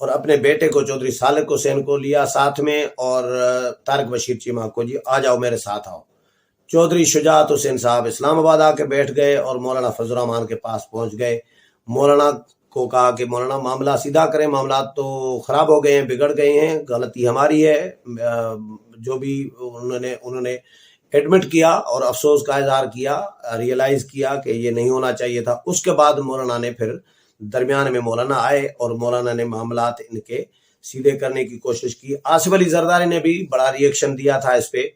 اور اپنے بیٹے کو چودھری سالک حسین کو لیا ساتھ میں، اور طارق بشیر چیمہ کو، جی آ جاؤ میرے ساتھ آؤ۔ چودھری شجاعت حسین صاحب اسلام آباد آ کے بیٹھ گئے اور مولانا فضل الرحمان کے پاس پہنچ گئے۔ مولانا کو کہا کہ مولانا معاملہ سیدھا کریں، معاملات تو خراب ہو گئے ہیں، بگڑ گئے ہیں، غلطی ہماری ہے۔ جو بھی انہوں نے ایڈمٹ کیا اور افسوس کا اظہار کیا، ریئلائز کیا کہ یہ نہیں ہونا چاہیے تھا۔ اس کے بعد مولانا نے پھر درمیان میں مولانا آئے اور مولانا نے معاملات ان کے سیدھے کرنے کی کوشش کی۔ آصف علی زرداری نے بھی بڑا ری ایکشن دیا تھا اس پہ۔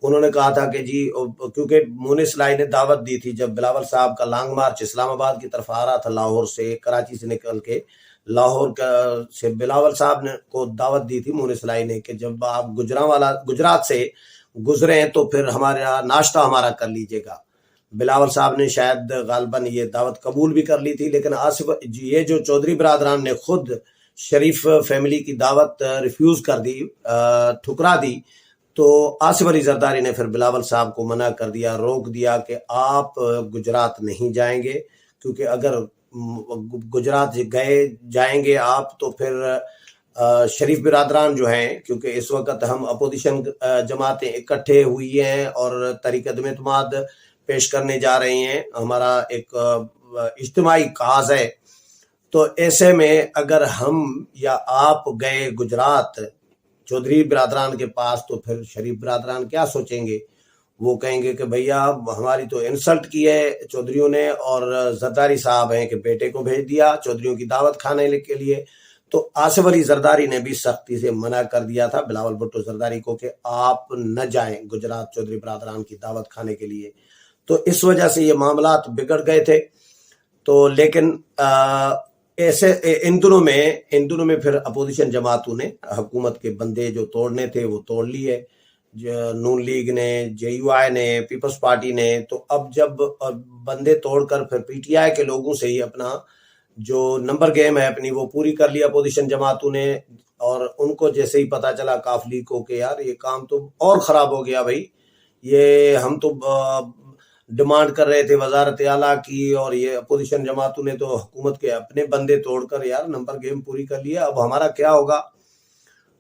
انہوں نے کہا تھا کہ جی، کیونکہ مونس لائی نے دعوت دی تھی جب بلاول صاحب کا لانگ مارچ اسلام آباد کی طرف آ رہا تھا، لاہور سے، کراچی سے نکل کے لاہور سے بلاول صاحب نے کو دعوت دی تھی مونس لائی نے کہ جب آپ گجرات سے گزرے ہیں تو پھر ہمارا ناشتہ ہمارا کر لیجیے گا۔ بلاول صاحب نے شاید غالباً یہ دعوت قبول بھی کر لی تھی، لیکن آصف یہ جو چودھری برادران نے خود شریف فیملی کی دعوت ریفیوز کر دی، ٹھکرا دی، تو آصف علی زرداری نے پھر بلاول صاحب کو منع کر دیا، روک دیا کہ آپ گجرات نہیں جائیں گے، کیونکہ اگر گجرات جائیں گے آپ تو پھر شریف برادران جو ہیں، کیونکہ اس وقت ہم اپوزیشن جماعتیں اکٹھے ہوئی ہیں اور تحریک عدم اعتماد پیش کرنے جا رہے ہیں، ہمارا ایک اجتماعی کاز ہے، تو ایسے میں اگر ہم یا آپ گئے گجرات چودھری برادران کے پاس تو پھر شریف برادران کیا سوچیں گے؟ وہ کہیں گے کہ بھیا ہماری تو انسلٹ کی ہے چودھریوں نے، اور زرداری صاحب ہیں کہ بیٹے کو بھیج دیا چودھریوں کی دعوت کھانے کے لیے۔ تو آصف علی زرداری نے بھی سختی سے منع کر دیا تھا بلاول بھٹو زرداری کو کہ آپ نہ جائیں گجرات چودھری برادران کی دعوت کھانے کے لیے۔ تو اس وجہ سے یہ معاملات بگڑ گئے تھے۔ تو لیکن ایسے ان دنوں میں پھر اپوزیشن جماعتوں نے حکومت کے بندے جو توڑنے تھے وہ توڑ لیے، نون لیگ نے، جے یو آئی نے، پیپلز پارٹی نے۔ تو اب جب بندے توڑ کر پھر پی ٹی آئی کے لوگوں سے ہی اپنا جو نمبر گیم ہے اپنی وہ پوری کر لی اپوزیشن جماعتوں نے، اور ان کو جیسے ہی پتا چلا کافلی کو کہ یار یہ کام تو اور خراب ہو گیا بھائی، یہ ہم تو ڈیمانڈ کر رہے تھے وزارت اعلیٰ کی، اور یہ اپوزیشن جماعتوں نے تو حکومت کے اپنے بندے توڑ کر یار نمبر گیم پوری کر لیا، اب ہمارا کیا ہوگا؟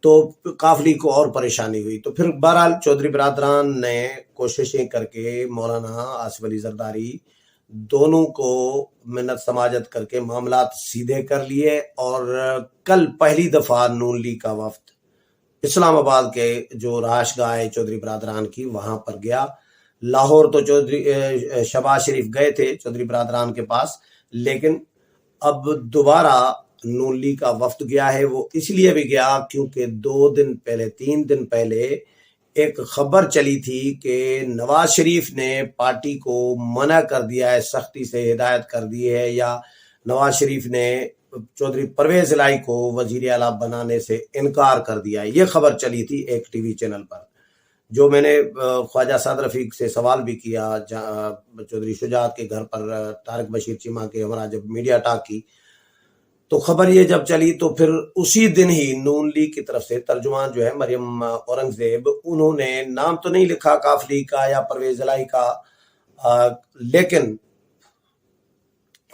تو قافلی کو اور پریشانی ہوئی۔ تو پھر بہرحال چودھری برادران نے کوششیں کر کے مولانا آصف علی زرداری دونوں کو منت سماجت کر کے معاملات سیدھے کر لیے، اور کل پہلی دفعہ نون لیگ کا وفد اسلام آباد کے جو رہائش گاہ ہے چودھری برادران کی وہاں پر گیا۔ لاہور تو چودھری شہباز شریف گئے تھے چودھری برادران کے پاس، لیکن اب دوبارہ نون لیگ کا وفد گیا ہے۔ وہ اس لیے بھی گیا کیونکہ 3 دن پہلے ایک خبر چلی تھی کہ نواز شریف نے پارٹی کو منع کر دیا ہے، سختی سے ہدایت کر دی ہے، یا نواز شریف نے چودھری پرویز الہی کو وزیر اعلیٰ بنانے سے انکار کر دیا ہے۔ یہ خبر چلی تھی ایک ٹی وی چینل پر، جو میں نے خواجہ سعد رفیق سے سوال بھی کیا چودھری شجاعت کے گھر پر، طارق بشیر چیمہ کے ہمارا جب میڈیا ٹاک کی تو خبر یہ جب چلی تو پھر اسی دن ہی نون لیگ کی طرف سے ترجمان جو ہے مریم اورنگزیب، انہوں نے نام تو نہیں لکھا قافلی کا یا پرویز الہی کا، لیکن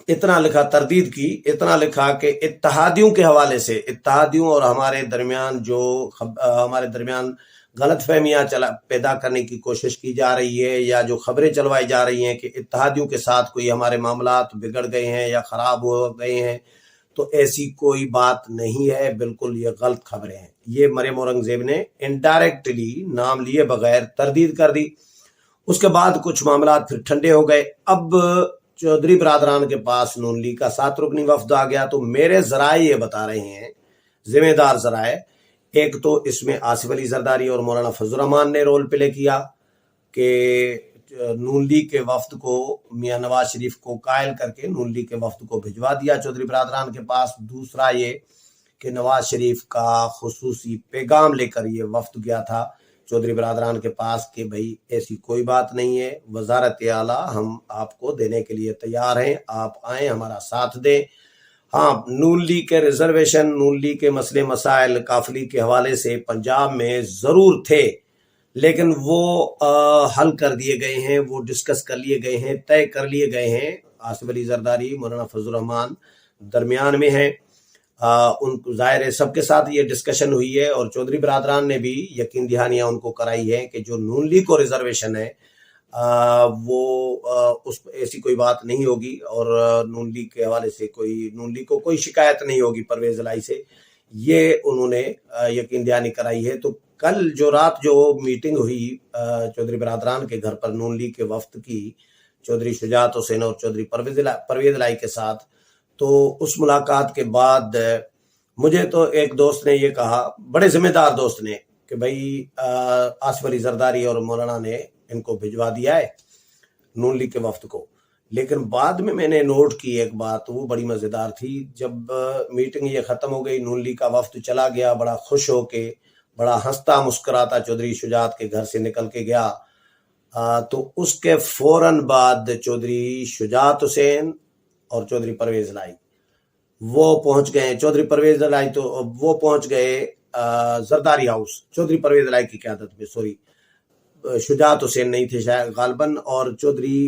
اتنا لکھا، تردید کی، اتنا لکھا کہ اتحادیوں کے حوالے سے، اتحادیوں اور ہمارے درمیان غلط فہمیاں پیدا کرنے کی کوشش کی جا رہی ہے، یا جو خبریں چلوائی جا رہی ہیں کہ اتحادیوں کے ساتھ کوئی ہمارے معاملات بگڑ گئے ہیں یا خراب ہو گئے ہیں، تو ایسی کوئی بات نہیں ہے، بالکل یہ غلط خبریں ہیں۔ یہ مریم اورنگزیب نے انڈائریکٹلی نام لیے بغیر تردید کر دی۔ اس کے بعد کچھ معاملات پھر ٹھنڈے ہو گئے۔ اب چودھری برادران کے پاس نون لیگ کا 7 رکنی وفد آ گیا، تو میرے ذرائع یہ بتا رہے ہیں، ذمہ دار ذرائع، ایک تو اس میں آصف علی زرداری اور مولانا فضل الرحمان نے رول پلے کیا کہ نون لیگ کے وفد کو میاں نواز شریف کو قائل کر کے نون لیگ کے وفد کو بھجوا دیا چودھری برادران کے پاس۔ دوسرا یہ کہ نواز شریف کا خصوصی پیغام لے کر یہ وفد گیا تھا چودھری برادران کے پاس کہ بھائی ایسی کوئی بات نہیں ہے، وزارت اعلیٰ ہم آپ کو دینے کے لیے تیار ہیں، آپ آئیں ہمارا ساتھ دیں۔ ہاں، نون لیگ کے ریزرویشن، نون لیگ کے مسئلے مسائل قافلی کے حوالے سے پنجاب میں ضرور تھے، لیکن وہ حل کر دیے گئے ہیں، وہ ڈسکس کر لیے گئے ہیں، طے کر لیے گئے ہیں۔ آصف علی زرداری، مولانا فضل الرحمان درمیان میں ہیں، ان ظاہر ہے سب کے ساتھ یہ ڈسکشن ہوئی ہے اور چودھری برادران نے بھی یقین دہانیاں ان کو کرائی ہے کہ جو نون لیگ کو ریزرویشن ہے وہ اس ایسی کوئی بات نہیں ہوگی اور نون لیگ کے حوالے سے نون لیگ کو کوئی شکایت نہیں ہوگی پرویز الہی سے، یہ انہوں نے یقین دہانی کرائی ہے۔ تو کل جو رات جو میٹنگ ہوئی چودھری برادران کے گھر پر نون لیگ کے وفد کی، چودھری شجاعت حسین اور چودھری پرویز الہی کے ساتھ، تو اس ملاقات کے بعد مجھے تو ایک دوست نے یہ کہا، بڑے ذمہ دار دوست نے، کہ بھائی آصف علی زرداری اور مولانا نے ان کو بھجوا دیا ہے نون لیگ کے وفد کو۔ لیکن بعد میں نے نوٹ کی ایک بات، وہ بڑی مزیدار تھی۔ جب میٹنگ یہ ختم ہو گئی، نون لیگ کا وفد چلا گیا، بڑا خوش ہو کے، بڑا ہنستا مسکراتا چودھری شجاعت کے گھر سے نکل کے گیا، تو اس کے فوراً بعد چودھری شجاعت حسین اور چودھری پرویز الہی وہ پہنچ گئے، چودھری پرویز الہی تو وہ پہنچ گئے زرداری ہاؤس، چودھری پرویز الہی کی قیادت میں، شجاعت حسین نہیں تھے شاید غالباً، اور چودھری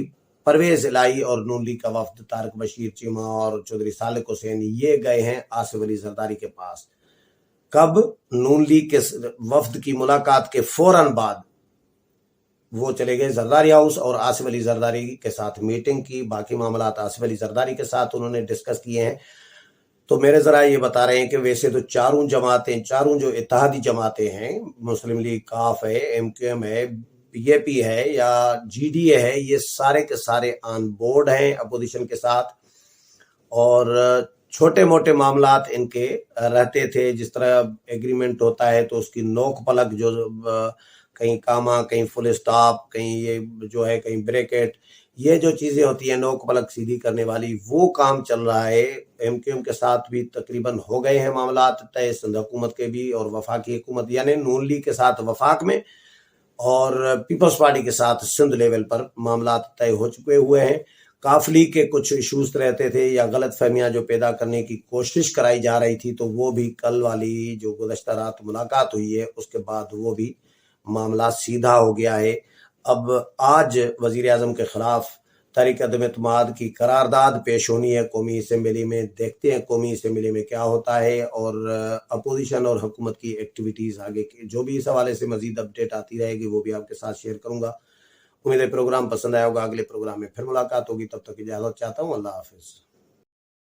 پرویز الہی اور نون لیگ کا وفد طارق بشیر چیمہ اور چودھری سالک حسین یہ گئے ہیں آصف علی زرداری کے پاس۔ کب؟ نون لیگ کے وفد کی ملاقات کے فوراً بعد وہ چلے گئے زرداری ہاؤس اور آصف علی زرداری کے ساتھ میٹنگ کی، باقی معاملات آصف علی زرداری کے ساتھ انہوں نے ڈسکس کیے ہیں۔ تو میرے ذرائع یہ بتا رہے ہیں کہ ویسے تو چاروں جو اتحادی جماعتیں ہیں، مسلم لیگ، کاف ہے، ایم کیو ایم ہے، پی اے پی ہے یا جی ڈی اے ہے، یہ سارے کے سارے آن بورڈ ہیں اپوزیشن کے ساتھ، اور چھوٹے موٹے معاملات ان کے رہتے تھے، جس طرح ایگریمنٹ ہوتا ہے تو اس کی نوک پلک، جو کہیں کاما، کہیں فل اسٹاپ، کہیں یہ جو ہے کہیں بریکٹ، یہ جو چیزیں ہوتی ہیں نوک پلک سیدھی کرنے والی، وہ کام چل رہا ہے۔ ایم کیو ایم کے ساتھ بھی تقریباً ہو گئے ہیں معاملات طے، سندھ حکومت کے بھی اور وفاقی حکومت یعنی نون لیگ کے ساتھ وفاق میں، اور پیپلز پارٹی کے ساتھ سندھ لیول پر معاملات طے ہو چکے ہوئے ہیں۔ کاف لیگ کے کچھ ایشوز رہتے تھے یا غلط فہمیاں جو پیدا کرنے کی کوشش کرائی جا رہی تھی، تو وہ بھی کل والی جو گزشتہ رات ملاقات ہوئی ہے اس کے بعد وہ بھی معاملہ سیدھا ہو گیا ہے۔ اب آج وزیر اعظم کے خلاف تحریک عدم اعتماد کی قرارداد پیش ہونی ہے قومی اسمبلی میں، دیکھتے ہیں قومی اسمبلی میں کیا ہوتا ہے، اور اپوزیشن اور حکومت کی ایکٹیویٹیز آگے کی جو بھی اس حوالے سے مزید اپڈیٹ آتی رہے گی وہ بھی آپ کے ساتھ شیئر کروں گا۔ امید ہے پروگرام پسند آیا ہوگا، اگلے پروگرام میں پھر ملاقات ہوگی، تب تک اجازت چاہتا ہوں، اللہ حافظ۔